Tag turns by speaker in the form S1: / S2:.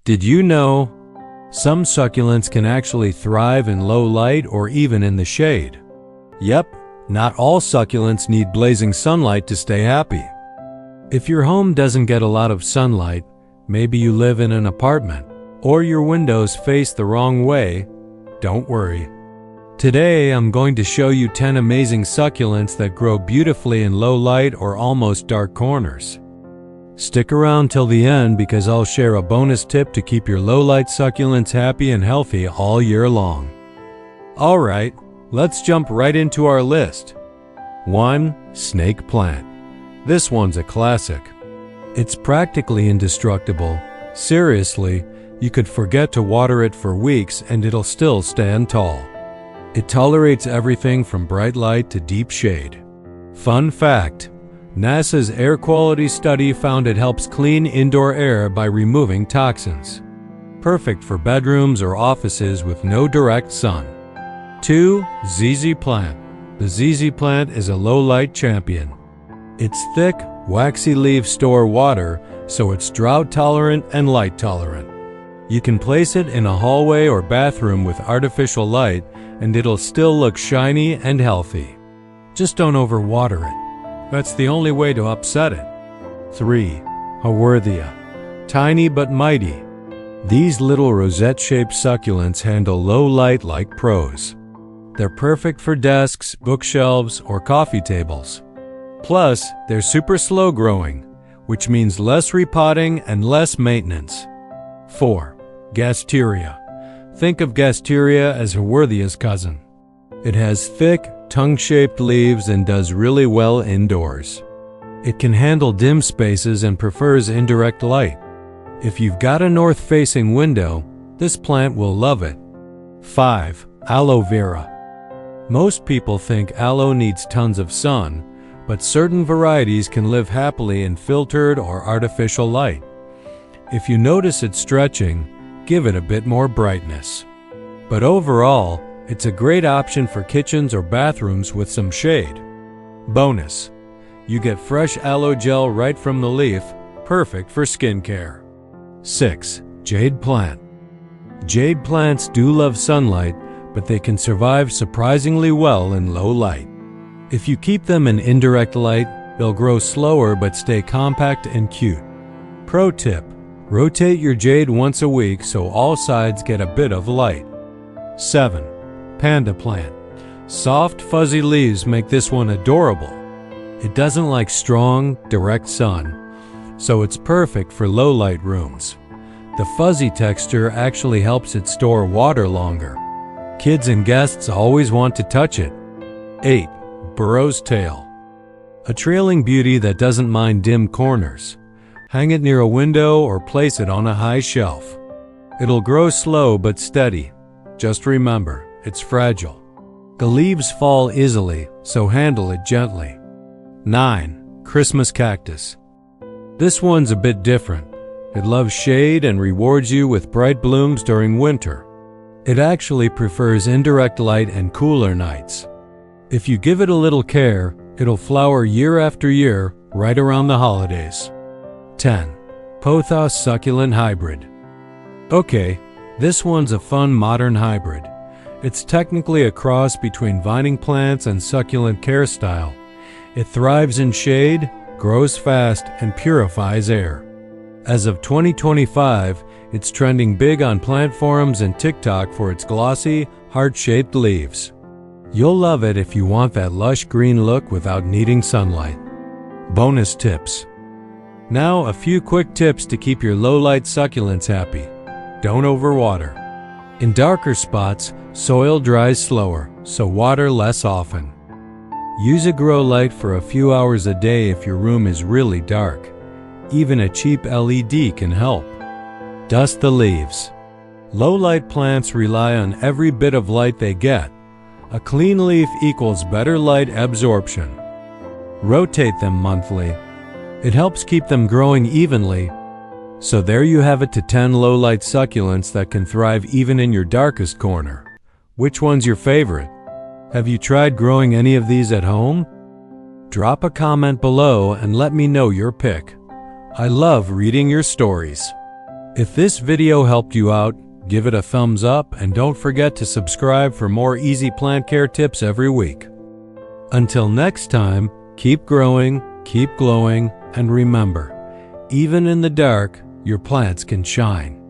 S1: Did you know some succulents can actually thrive in low light or even in the shade? Yep, not all succulents need blazing sunlight to stay happy. If your home doesn't get a lot of sunlight, maybe you live in an apartment, or your windows face the wrong way, don't worry. Today I'm going to show you 10 amazing succulents that grow beautifully in low light or almost dark corners. Stick around till the end because I'll share a bonus tip to keep your low light succulents happy and healthy all year long. Alright, let's jump right into our list. 1. Snake plant. This one's a classic. It's practically indestructible. Seriously, you could forget to water it for weeks and it'll still stand tall. It tolerates everything from bright light to deep shade. Fun fact: NASA's air quality study found it helps clean indoor air by removing toxins. Perfect for bedrooms or offices with no direct sun. 2. ZZ plant. The ZZ plant is a low-light champion. Its thick, waxy leaves store water, so it's drought-tolerant and light-tolerant. You can place it in a hallway or bathroom with artificial light, and it'll still look shiny and healthy. Just don't overwater it. That's the only way to upset it. 3. Haworthia. Tiny but mighty. These little rosette-shaped succulents handle low light like pros. They're perfect for desks, bookshelves, or coffee tables. Plus, they're super slow growing, which means less repotting and less maintenance. 4. Gasteria. Think of Gasteria as Haworthia's cousin. It has thick, tongue-shaped leaves and does really well indoors. It can handle dim spaces and prefers indirect light. If you've got a north-facing window, this plant will love it. 5. Aloe vera. Most people think aloe needs tons of sun, but certain varieties can live happily in filtered or artificial light. If you notice it stretching, give it a bit more brightness. But overall, it's a great option for kitchens or bathrooms with some shade. Bonus: you get fresh aloe gel right from the leaf, perfect for skincare. 6. Jade plant. Jade plants do love sunlight, but they can survive surprisingly well in low light. If you keep them in indirect light, they'll grow slower but stay compact and cute. Pro tip: rotate your jade once a week so all sides get a bit of light. 7. Panda plant. Soft, fuzzy leaves make this one adorable. It doesn't like strong, direct sun, so it's perfect for low-light rooms. The fuzzy texture actually helps it store water longer. Kids and guests always want to touch it. 8. Burrow's tail. A trailing beauty that doesn't mind dim corners. Hang it near a window or place it on a high shelf. It'll grow slow but steady. Just remember, it's fragile. The leaves fall easily, so handle it gently. 9. Christmas cactus. This one's a bit different. It loves shade and rewards you with bright blooms during winter. It actually prefers indirect light and cooler nights. If you give it a little care, it'll flower year after year, right around the holidays. 10. Pothos succulent hybrid. Okay, this one's a fun modern hybrid. It's technically a cross between vining plants and succulent care style. It thrives in shade, grows fast, and purifies air. As of 2025, it's trending big on plant forums and TikTok for its glossy, heart-shaped leaves. You'll love it if you want that lush green look without needing sunlight. Bonus tips. Now, a few quick tips to keep your low-light succulents happy. Don't overwater. In darker spots, soil dries slower, so water less often. Use a grow light for a few hours a day if your room is really dark. Even a cheap LED can help. Dust the leaves. Low-light plants rely on every bit of light they get. A clean leaf equals better light absorption. Rotate them monthly. It helps keep them growing evenly. So there you have it, to 10 low-light succulents that can thrive even in your darkest corner. Which one's your favorite? Have you tried growing any of these at home? Drop a comment below and let me know your pick. I love reading your stories. If this video helped you out, give it a thumbs up and don't forget to subscribe for more easy plant care tips every week. Until next time, keep growing, keep glowing, and remember, even in the dark, your plants can shine.